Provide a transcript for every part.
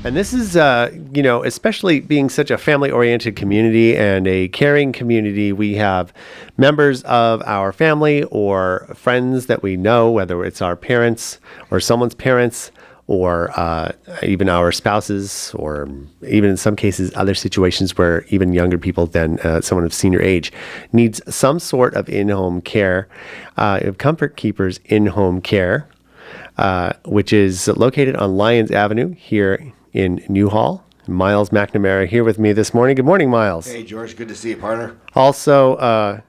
And this is, especially being such a family-oriented community and a caring community, we have members of our family or friends that we know, whether it's our parents or someone's parents, or even our spouses, or even in some cases, other situations where even younger people than someone of senior age needs some sort of in-home care. Comfort Keepers in-home care, which is located on Lyons Avenue here in Newhall. Myles McNamara here with me this morning. Good morning, Myles. Hey, George. Good to see you, partner. Also,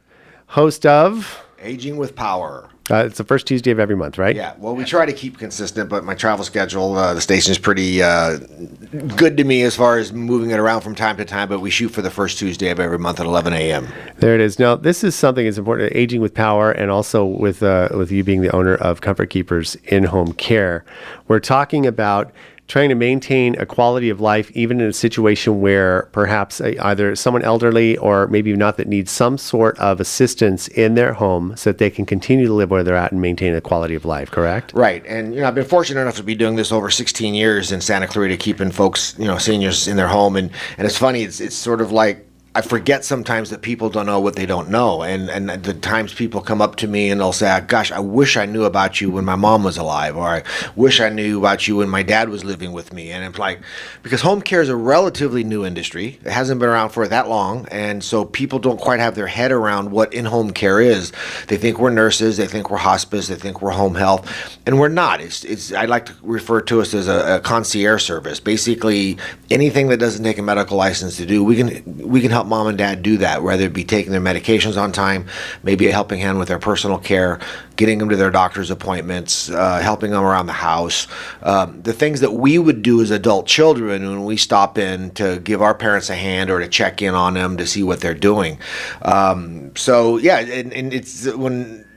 host of Aging with Power. It's the first Tuesday of every month, right? Yeah, well, we try to keep consistent, but my travel schedule, the station is pretty good to me as far as moving it around from time to time, but we shoot for the first Tuesday of every month at 11 a.m. There it is. Now, this is something that's important, Aging with Power, and also with you being the owner of Comfort Keepers in-home care. We're talking about trying to maintain a quality of life, even in a situation where perhaps either someone elderly or maybe not that needs some sort of assistance in their home so that they can continue to live where they're at and maintain a quality of life, correct? Right. And, I've been fortunate enough to be doing this over 16 years in Santa Clarita, keeping folks, seniors in their home. And it's funny, it's sort of like, I forget sometimes that people don't know what they don't know. And the times people come up to me and they'll say, gosh, I wish I knew about you when my mom was alive, or I wish I knew about you when my dad was living with me. And it's like, because home care is a relatively new industry. It hasn't been around for that long. And so people don't quite have their head around what in-home care is. They think we're nurses, they think we're hospice, they think we're home health, and we're not. I like to refer to us as a concierge service. Basically, anything that doesn't take a medical license to do, we can help mom and dad do that, whether it be taking their medications on time, maybe a helping hand with their personal care, getting them to their doctor's appointments, helping them around the house. The things that we would do as adult children when we stop in to give our parents a hand or to check in on them to see what they're doing.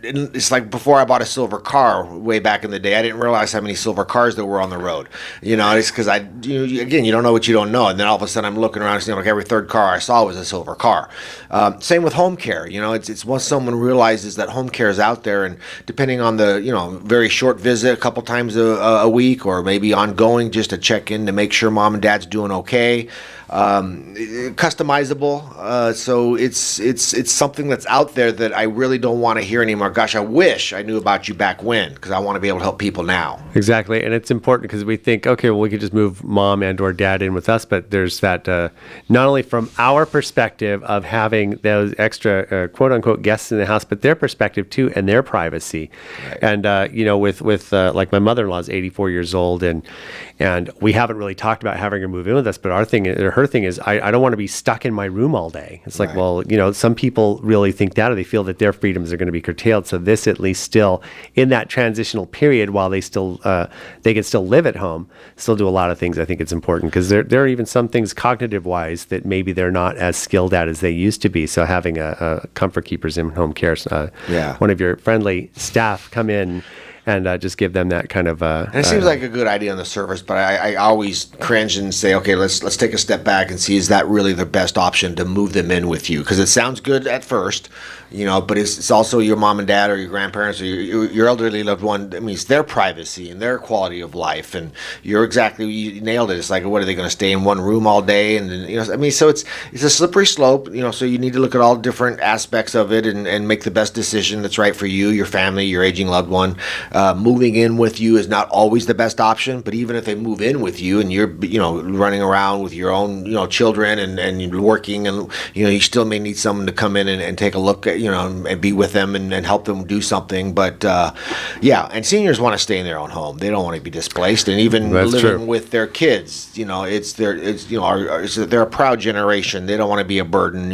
And it's like before I bought a silver car way back in the day, I didn't realize how many silver cars there were on the road. It's because again, you don't know what you don't know. And then all of a sudden I'm looking around and seeing like every third car I saw was a silver car. Same with home care. It's once someone realizes that home care is out there, and depending on the, very short visit, a couple times a week, or maybe ongoing, just to check in to make sure mom and dad's doing okay. Customizable. So it's something that's out there that I really don't want to hear anymore. Gosh, I wish I knew about you back when, because I want to be able to help people now. Exactly. And it's important because we think, okay, well, we could just move mom and or dad in with us, but there's that, not only from our perspective of having those extra quote unquote guests in the house, but their perspective too, and their privacy. Right. And, with like my mother-in-law is 84 years old, and we haven't really talked about having her move in with us, but her thing is, I don't want to be stuck in my room all day. It's like, right. Well, some people really think that, or they feel that their freedoms are going to be curtailed. So this, at least still in that transitional period, while they can still live at home, still do a lot of things. I think it's important because there are even some things cognitive wise that maybe they're not as skilled at as they used to be. So having a Comfort Keepers in home care, one of your friendly staff come in and just give them that kind of. And it seems like a good idea on the surface, but I always cringe and say, okay, let's take a step back and see, is that really the best option to move them in with you? Because it sounds good at first, but it's also your mom and dad or your grandparents or your elderly loved one. I mean, it's their privacy and their quality of life, and you nailed it. It's like, what are they going to stay in one room all day? And then, so it's a slippery slope. So you need to look at all different aspects of it and make the best decision that's right for you, your family, your aging loved one. Moving in with you is not always the best option, but even if they move in with you and you're, running around with your own, children and you're working, and, you still may need someone to come in and take a look at, and be with them and help them do something. But, and seniors want to stay in their own home. They don't want to be displaced. And even That's living true. with their kids, they're a proud generation. They don't want to be a burden,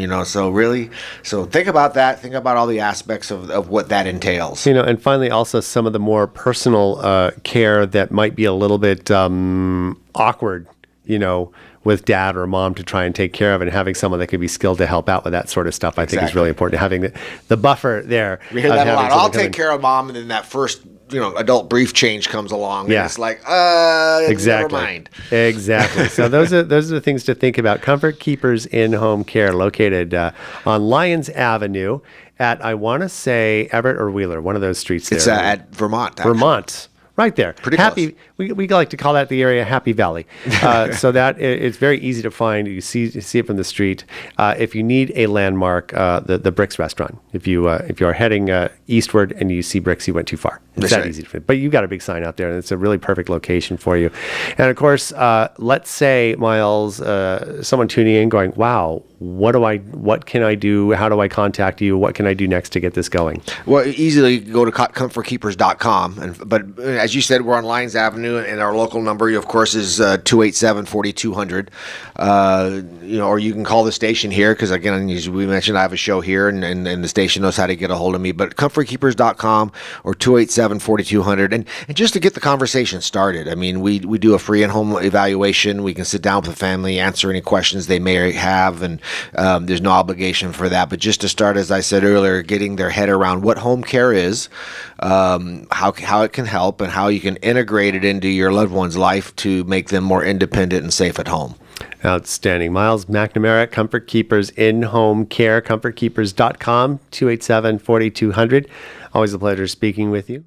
so think about that. Think about all the aspects of what that entails. And finally, also some of the more personal care that might be a little bit awkward, with dad or mom to try and take care of, and having someone that could be skilled to help out with that sort of stuff, I think is really important. Having the buffer there. We hear that a lot. I'll take care of mom, and then that first adult brief change comes along. Yeah. And it's like, exactly. Never mind. Exactly. So those are the things to think about. Comfort Keepers in-home care, located on Lyons Avenue at, I want to say, Everett or Wheeler, one of those streets there. It's at Vermont. Actually. Vermont. right there. Pretty Happy. We like to call that the area Happy Valley. So that it's very easy to find. You see it from the street. If you need a landmark, the Bricks restaurant. If you are heading eastward and you see Bricks, you went too far. It's That's that right. easy to find. But you've got a big sign out there, and it's a really perfect location for you. And of course, let's say, Myles, someone tuning in going, wow, what can I do? How do I contact you? What can I do next to get this going? Well, easily go to comfortkeepers.com. But as you said, we're on Lyons Avenue, and our local number, of course, is 287-4200. Or you can call the station here, because, again, as we mentioned, I have a show here, and the station knows how to get a hold of me. But comfortkeepers.com or 287-4200. And just to get the conversation started, I mean, we do a free in-home evaluation. We can sit down with the family, answer any questions they may have, and there's no obligation for that. But just to start, as I said earlier, getting their head around what home care is, how it can help, and how you can integrate it into your loved one's life to make them more independent and safe at home. Outstanding. Myles McNamara, Comfort Keepers in-home care, comfortkeepers.com, 287-4200. Always a pleasure speaking with you.